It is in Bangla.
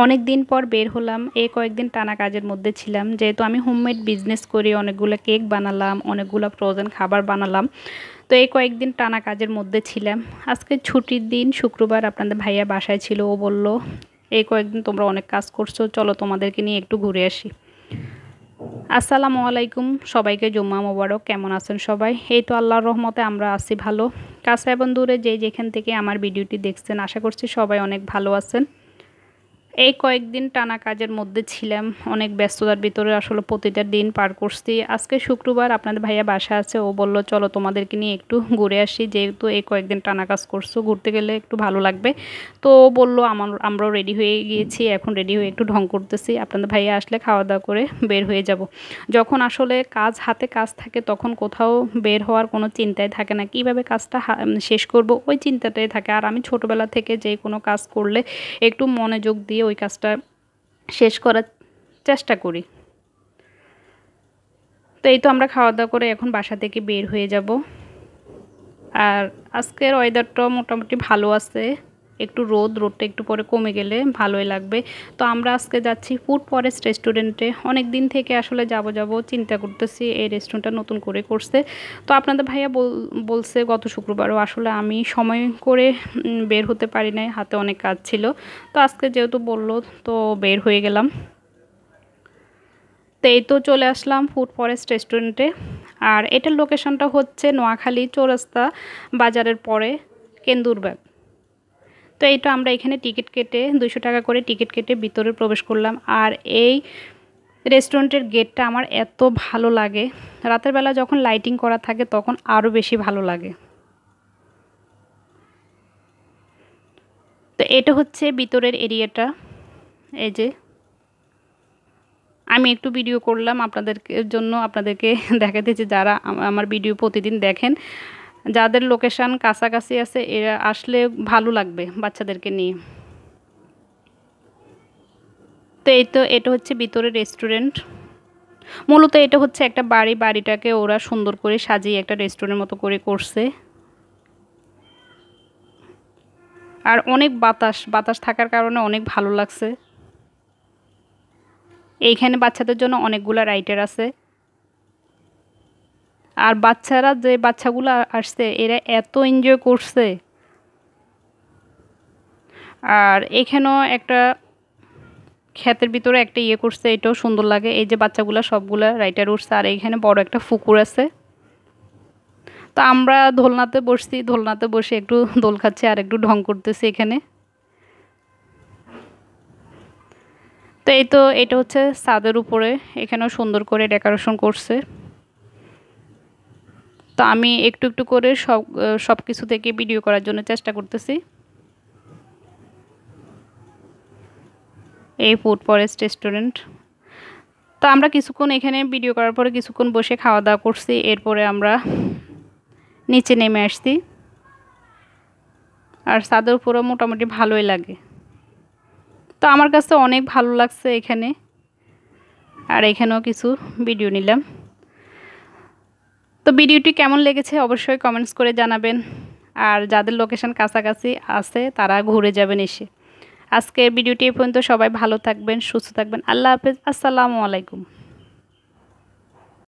অনেক দিন পর বের হলাম। এই কয়েকদিন টানা কাজের মধ্যে ছিলাম, যেহেতু আমি হোমমেড বিজনেস করি, অনেকগুলো কেক বানালাম, অনেকগুলো ফ্রোজেন খাবার বানালাম। তো এই কয়েকদিন টানা কাজের মধ্যে ছিলাম। আজকে ছুটির দিন, শুক্রবার, আপনাদের ভাইয়া বাসায় ছিল। ও বলল, এই কয়েকদিন তোমরা অনেক কাজ করছো, চলো তোমাদেরকে নিয়ে একটু ঘুরে আসি। আসসালামু আলাইকুম, সবাইকে জুম্মা মোবারক। কেমন আছেন সবাই? এই তো আল্লাহর রহমতে আমরা আছি ভালো। কাছে এবং দূরে যে যেখান থেকে আমার ভিডিওটি দেখছেন, আশা করছি সবাই অনেক ভালো আছেন। এই কয়েকদিন টানা কাজের মধ্যে ছিলাম, অনেক ব্যস্ততার ভিতরে আসলে প্রতিটা দিন পার করছি। আজকে শুক্রবার, আপনাদের ভাইয়া বাসা আছে। ও বলল, চলো তোমাদেরকে নিয়ে একটু ঘুরে আসি, যেহেতু এই কয়েকদিন টানা কাজ করছো, ঘুরতে গেলে একটু ভালো লাগবে। তো ও বললো, আমরাও রেডি হয়ে গিয়েছি, এখন রেডি হয়ে একটু ঢং করতেছি। আপনাদের ভাইয়া আসলে খাওয়া দাওয়া করে বের হয়ে যাব। যখন আসলে হাতে কাজ থাকে, তখন কোথাও বের হওয়ার কোনো চিন্তাই থাকে না, কিভাবে কাজটা শেষ করব ওই চিন্তাটাই থাকে। আর আমি ছোটোবেলা থেকে যে কোনো কাজ করলে একটু মনোযোগ দিয়ে ওই কাজটা শেষ করার চেষ্টা করি। তো এই তো আমরা খাওয়া দাওয়া করে এখন বাসা থেকে বের হয়ে যাব। আর আজকের ওয়েদারটা মোটামুটি ভালো আছে, একটু রোদটা একটু পরে কমে গেলে ভালোই লাগবে। তো আমরা আজকে যাচ্ছি ফুড ফরেস্ট রেস্টুরেন্টে। অনেক দিন থেকে আসলে যাব চিন্তা করতেছি, এই রেস্টুরেন্টটা নতুন করে করছে। তো আপনাদের ভাইয়া বলছে গত শুক্রবারও, আসলে আমি সময় করে বের হতে পারি নাই, হাতে অনেক কাজ ছিল। তো আজকে যেহেতু বললো, তো বের হয়ে গেলাম। তো এই তো চলে আসলাম ফুড ফরেস্ট রেস্টুরেন্টে। আর এটার লোকেশনটা হচ্ছে নোয়াখালী চৌরাস্তা বাজারের পরে, কেন্দুরবাগ। তো এই তো আমরা এখানে টিকিট কেটে 200 টাকা করে টিকিট কেটে ভিতরে প্রবেশ করলাম। আর এই রেস্টুরেন্টের গেটটা আমার এত ভালো লাগে, রাতের বেলা যখন লাইটিং করা থাকে তখন আরও বেশি ভালো লাগে। তো এটা হচ্ছে ভিতরের এরিয়াটা। এই যে আমি একটু ভিডিও করলাম আপনাদেরকে দেখাতে, যে যারা আমার ভিডিও প্রতিদিন দেখেন, যাদের লোকেশন কাছাকাছি আছে, এরা আসলে ভালো লাগবে বাচ্চাদেরকে নিয়ে। তো এই তো এটা হচ্ছে ভিতরে রেস্টুরেন্ট। মূলত এটা হচ্ছে একটা বাড়িটাকে ওরা সুন্দর করে সাজিয়ে একটা রেস্টুরেন্টের মতো করে করছে। আর অনেক বাতাস থাকার কারণে অনেক ভালো লাগছে। এইখানে বাচ্চাদের জন্য অনেকগুলো রাইডার আছে। আর যে বাচ্চাগুলো আসছে, এরা এত এনজয় করছে। আর এখানেও একটা ক্ষেতের ভিতরে একটা করছে, এটাও সুন্দর লাগে। এই যে বাচ্চাগুলো সবগুলা রাইডার উঠছে। আর এইখানে বড় একটা পুকুর আছে। তো আমরা দোলনাতে বসে একটু দোল খাচ্ছি আর একটু ঢং করতেছি এখানে। তো এই তো এটা হচ্ছে ছাদের উপরে, এখানেও সুন্দর করে ডেকোরেশন করছে। তো আমি একটু একটু করে সব কিছু থেকে ভিডিও করার জন্য চেষ্টা করতেছি। এই ফুড ফরেস্ট রেস্টুরেন্ট। তো আমরা কিছুক্ষণ এখানে ভিডিও করার পরে কিছুক্ষণ বসে খাওয়া দাওয়া করছি, এরপরে আমরা নিচে নেমে আসছি। আর ছাদের উপরে মোটামুটি ভালোই লাগে। তো আমার কাছে অনেক ভালো লাগছে এখানে। আর এখানেও কিছু ভিডিও নিলাম। তো ভিডিওটি কেমন লেগেছে অবশ্যই কমেন্টস করে জানাবেন। আর যাদের লোকেশন কাছাকাছি আছে, তারা ঘুরে যাবেন এসে। আজকের ভিডিওটি এই পর্যন্ত। সবাই ভালো থাকবেন, সুস্থ থাকবেন। আল্লাহ হাফেজ, আসসালামু আলাইকুম।